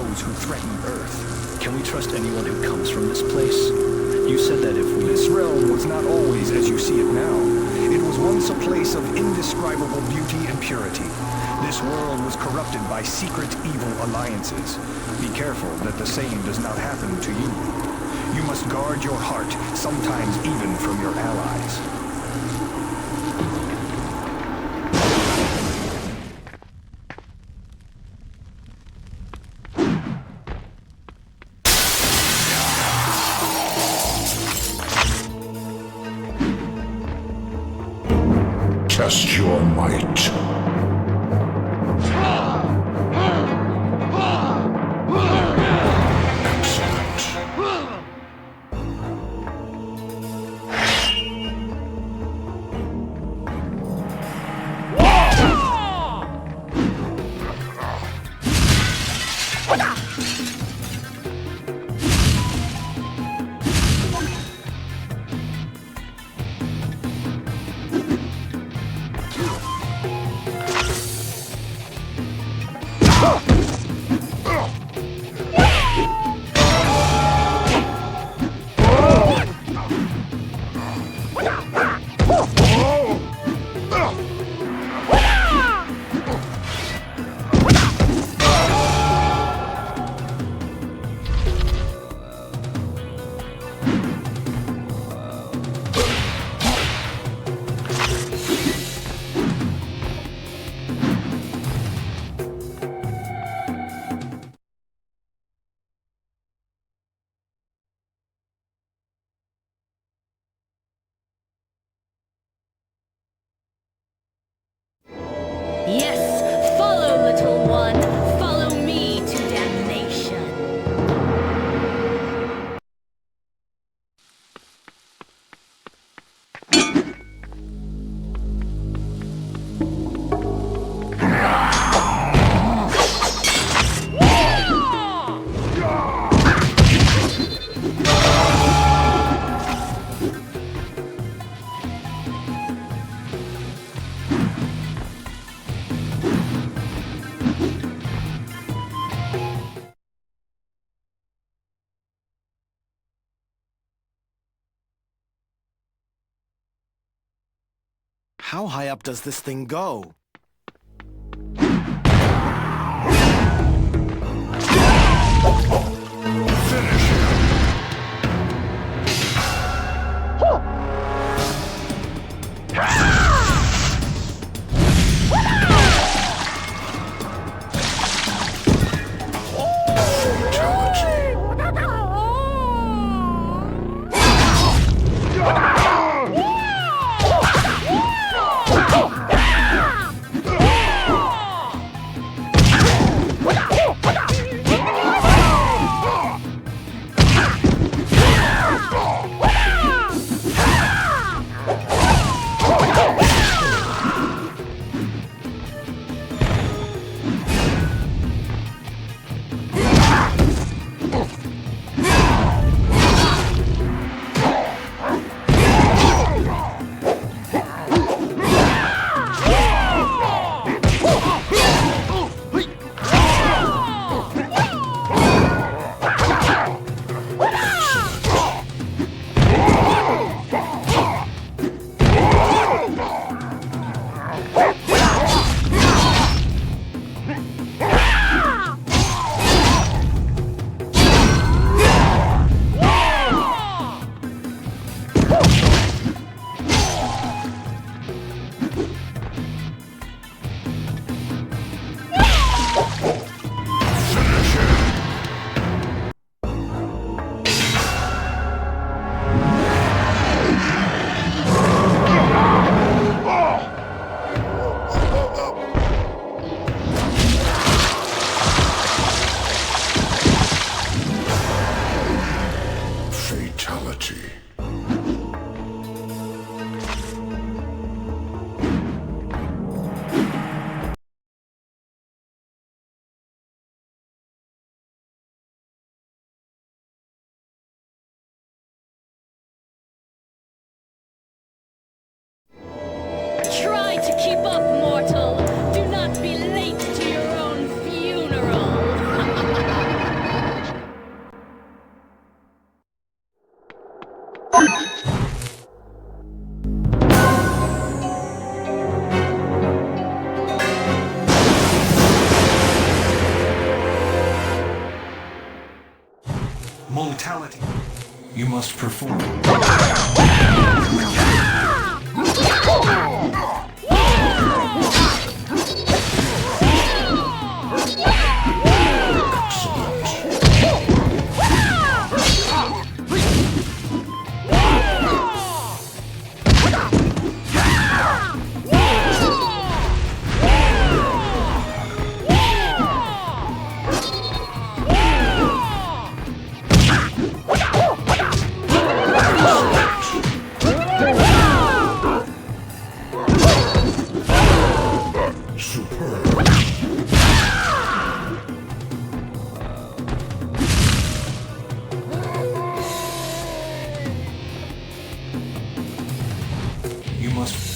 those who threaten Earth. Can we trust anyone who comes from this place? You said that if we... This realm was not always as you see it now. It was once a place of indescribable beauty and purity. This world was corrupted by secret evil alliances. Be careful that the same does not happen to you. You must guard your heart, sometimes even from your allies. Test your might. Yes, follow, little one. Follow me to damnation. How high up does this thing go? Mortality. You must perform. You must.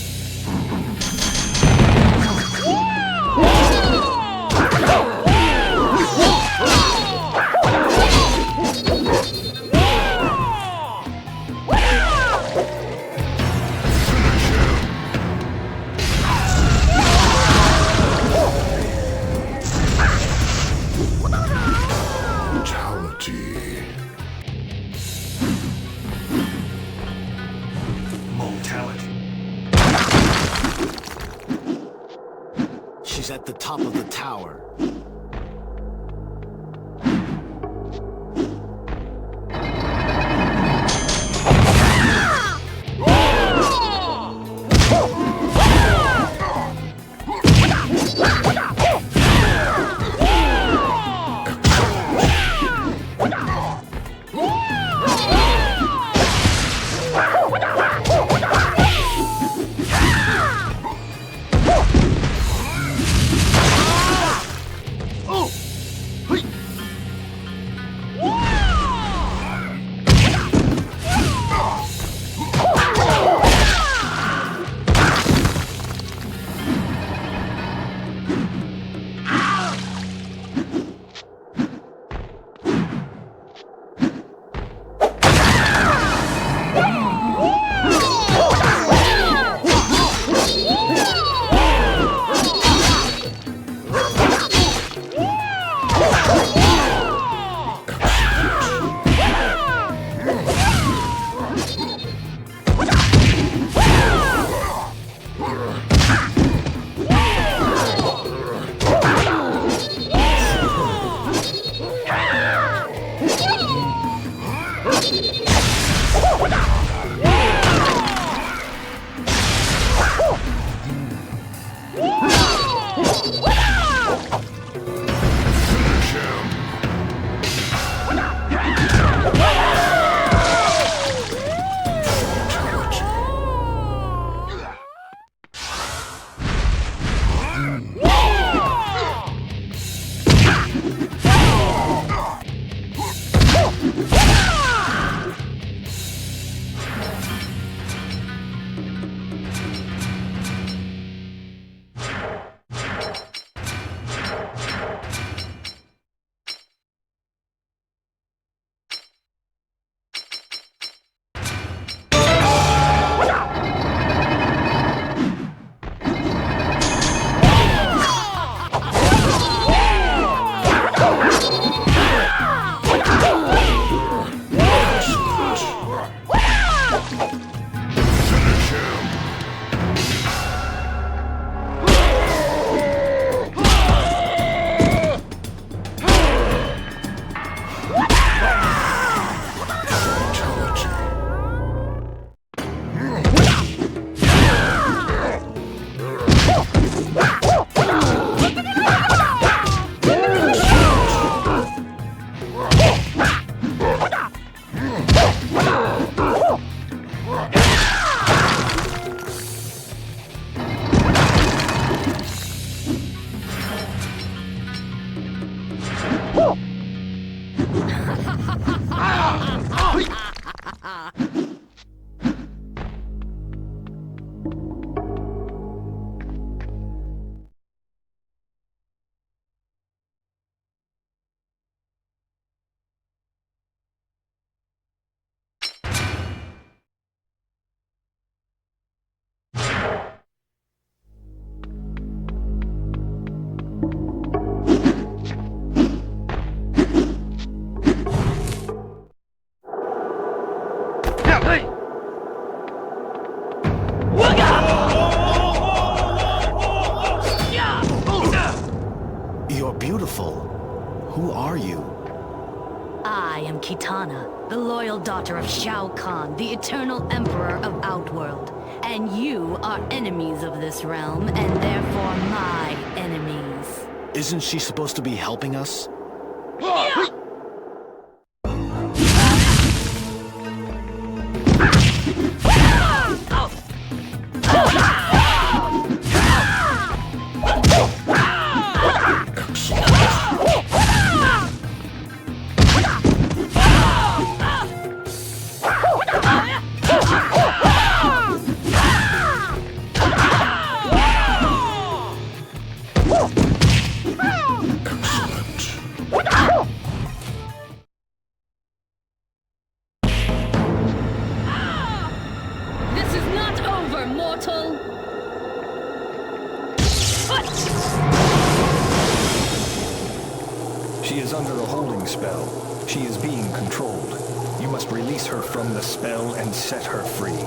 Mortality. She's at the top of the tower. beautiful. Who are you? I am Kitana, the loyal daughter of Shao Kahn, the eternal emperor of Outworld. And you are enemies of this realm, and therefore my enemies. Isn't she supposed to be helping us? This is not over, mortal! She is under a holding spell. She is being controlled. You must release her from the spell and set her free.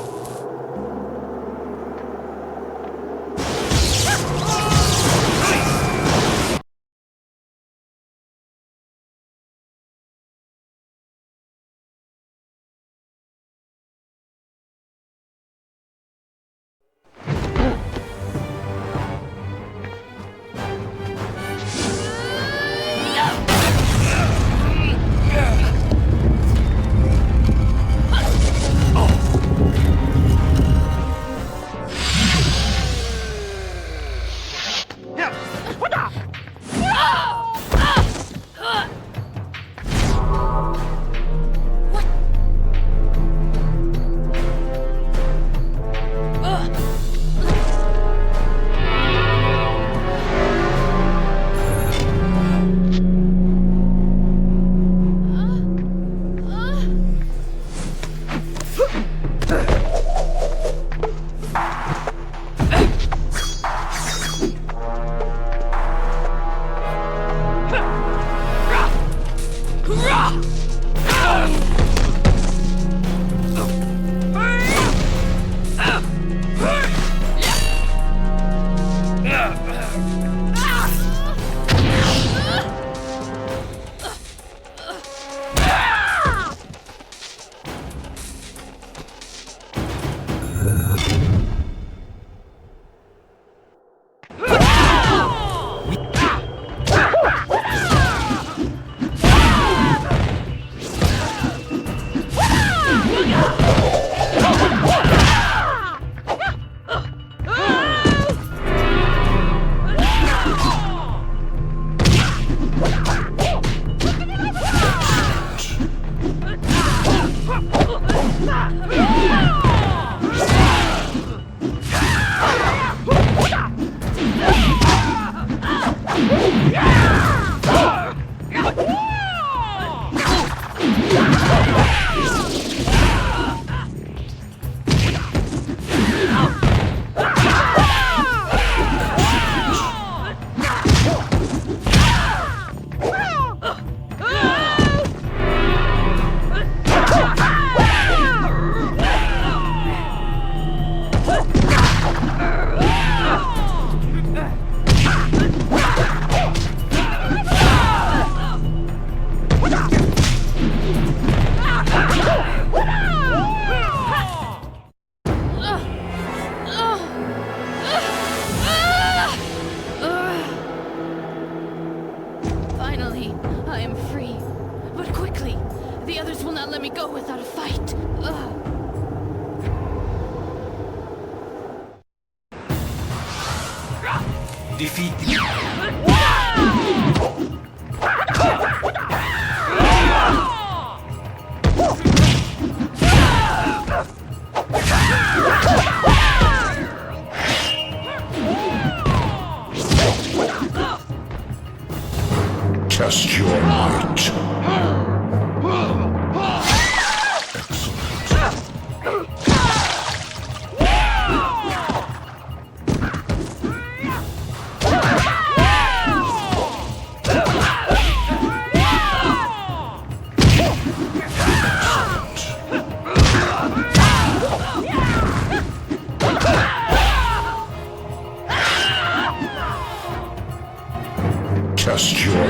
Finally, I am free. But quickly, the others will not let me go without a fight. Defeat. Test your might. Test your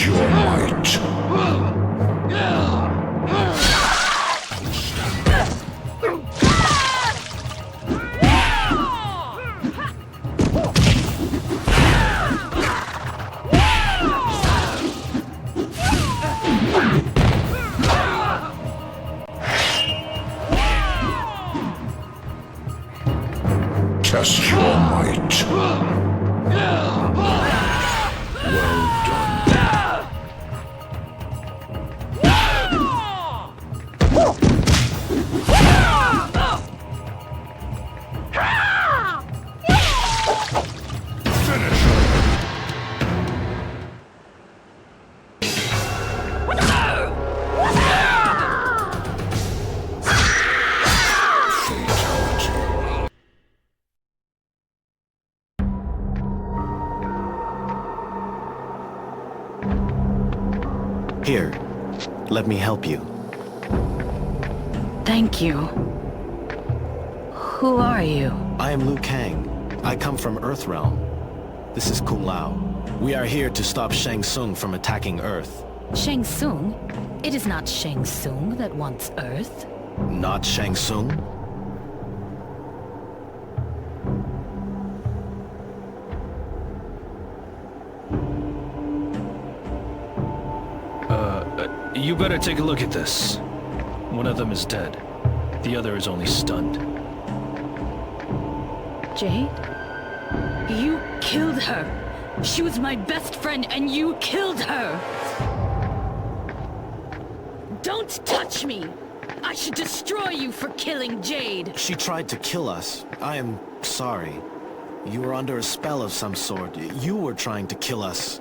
your might. Test your might. Test your might. Well done. Here, let me help you. Thank you. Who are you? I am Kang. I come from Earthrealm. This is Kung Lao. We are here to stop Shang Tsung from attacking Earth. Shang Tsung? It is not Shang Tsung that wants Earth. Not Shang Tsung? You better take a look at this. One of them is dead. The other is only stunned. Jade? You killed her! She was my best friend and you killed her! Don't touch me! I should destroy you for killing Jade! She tried to kill us. I am sorry. You were under a spell of some sort. You were trying to kill us.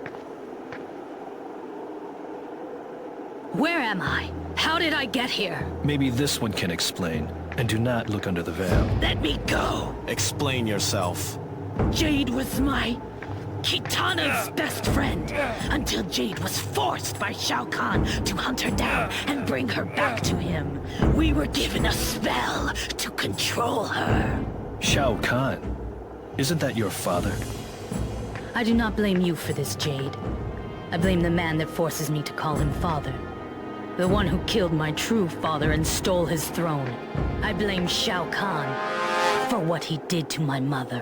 Where am I? How did I get here? Maybe this one can explain. And do not look under the veil. Let me go! Explain yourself. Jade was my... Kitana's best friend, until Jade was forced by Shao Kahn to hunt her down and bring her back to him. We were given a spell to control her. Shao Kahn? Isn't that your father? I do not blame you for this, Jade. I blame the man that forces me to call him father. The one who killed my true father and stole his throne. I blame Shao Kahn for what he did to my mother.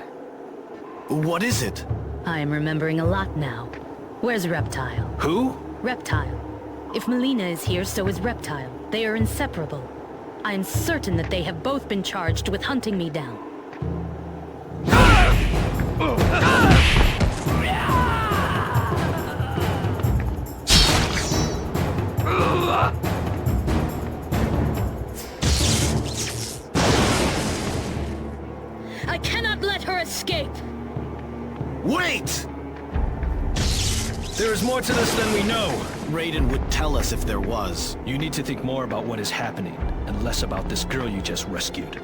What is it? I am remembering a lot now. Where's Reptile? Who? Reptile. If Melina is here, so is Reptile. They are inseparable. I am certain that they have both been charged with hunting me down. I cannot let her escape! Wait! There is more to this than we know. Raiden would tell us if there was. You need to think more about what is happening, and less about this girl you just rescued.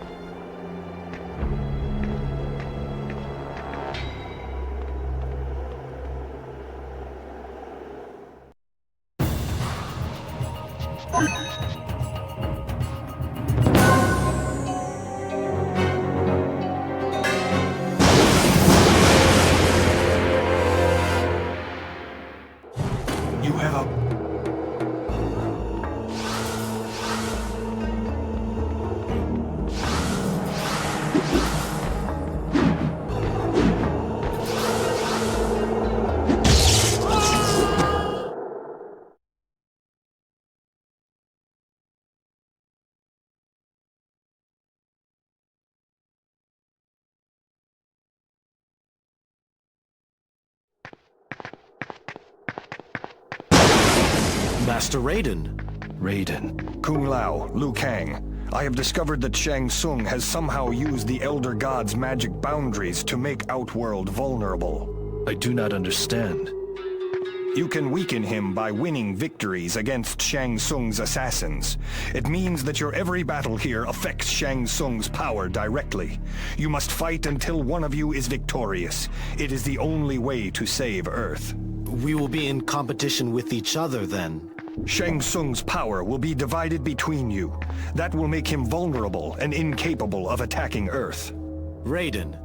You have a... Master Raiden. Raiden. Kung Lao, Kang. I have discovered that Shang Tsung has somehow used the Elder God's magic boundaries to make Outworld vulnerable. I do not understand. You can weaken him by winning victories against Shang Tsung's assassins. It means that your every battle here affects Shang Tsung's power directly. You must fight until one of you is victorious. It is the only way to save Earth. We will be in competition with each other then. Shang Tsung's power will be divided between you. That will make him vulnerable and incapable of attacking Earth. Raiden,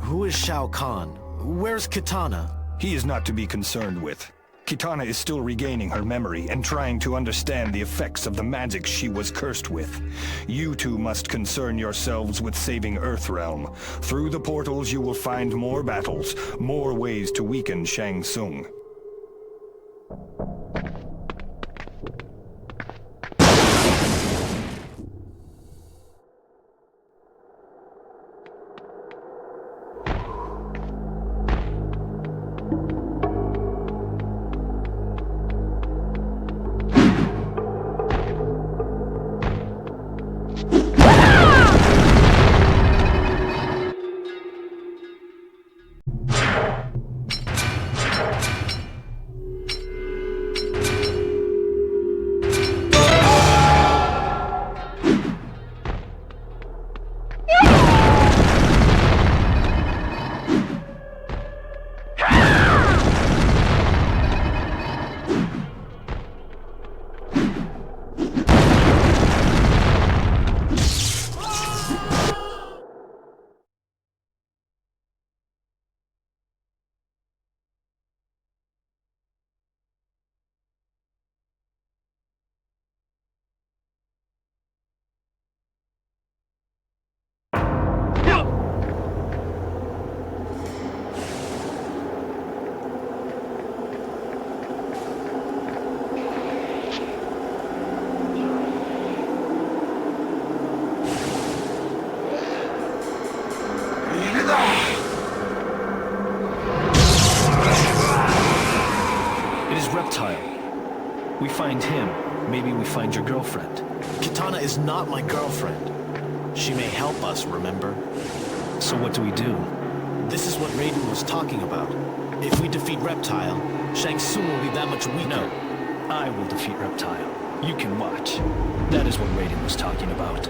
who is Shao Kahn? Where's Kitana? He is not to be concerned with. Kitana is still regaining her memory and trying to understand the effects of the magic she was cursed with. You two must concern yourselves with saving Earthrealm. Through the portals you will find more battles, more ways to weaken Shang Tsung. We find him, maybe we find your girlfriend. Kitana is not my girlfriend. She may help us, remember? So what do we do? This is what Raiden was talking about. If we defeat Reptile, Shang Tsung will be that much weaker. No, I will defeat Reptile. You can watch. That is what Raiden was talking about.